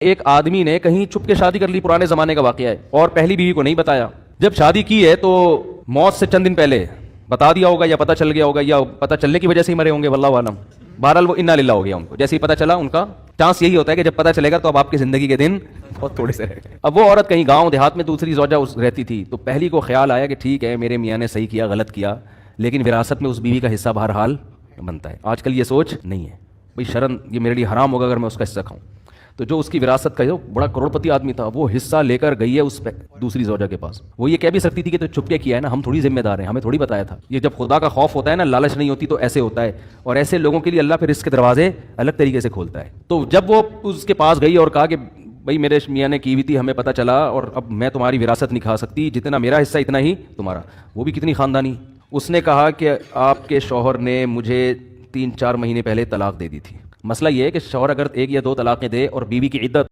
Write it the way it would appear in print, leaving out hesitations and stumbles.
ایک آدمی نے کہیں چھپ کے شادی کر لی، پرانے زمانے کا واقعہ ہے، اور پہلی بیوی کو نہیں بتایا۔ جب شادی کی ہے تو موت سے چند دن پہلے بتا دیا ہوگا، یا پتہ چل گیا ہوگا، یا پتہ چلنے کی وجہ سے ہی مرے ہوں گے، واللہ عالم۔ بہرحال وہ انا للہ ہو گیا ان کو، جیسے ہی پتہ چلا۔ ان کا چانس یہی ہوتا ہے کہ جب پتہ چلے گا تو اب آپ کی زندگی کے دن بہت تھوڑے سے رہ گئے۔ اب وہ عورت کہیں گاؤں دیہات میں دوسری زوجہ رہتی تھی، تو پہلی کو خیال آیا کہ ٹھیک ہے میرے میاں نے صحیح کیا، غلط کیا، لیکن وراثت میں اس بیوی کا حصہ بہرحال بنتا ہے۔ آج کل یہ سوچ نہیں ہے، بھئی شرم، یہ میرے لیے حرام ہوگا اگر میں اس کا حصہ کھاؤں۔ تو جو اس کی وراثت کا جو بڑا کروڑپتی آدمی تھا، وہ حصہ لے کر گئی ہے اس دوسری زوجہ کے پاس۔ وہ یہ کہہ بھی سکتی تھی کہ تو چھپ کے کیا ہے نا، ہم تھوڑی ذمہ دار ہیں، ہمیں تھوڑی بتایا تھا۔ یہ جب خدا کا خوف ہوتا ہے نا، لالچ نہیں ہوتی، تو ایسے ہوتا ہے، اور ایسے لوگوں کے لیے اللہ پھر رزق کے دروازے الگ طریقے سے کھولتا ہے۔ تو جب وہ اس کے پاس گئی اور کہا کہ بھائی میرے میاں نے کی ہوئی تھی، ہمیں پتہ چلا، اور اب میں تمہاری وراثت نہیں کھا سکتی، جتنا میرا حصہ اتنا ہی تمہارا۔ وہ بھی کتنی خاندانی۔ اس نے کہا کہ آپ کے شوہر نے مجھے 3-4 مہینے پہلے طلاق دے دی تھی۔ مسئلہ یہ ہے کہ شوہر اگر 1 یا 2 طلاقیں دے اور بیوی کی عدت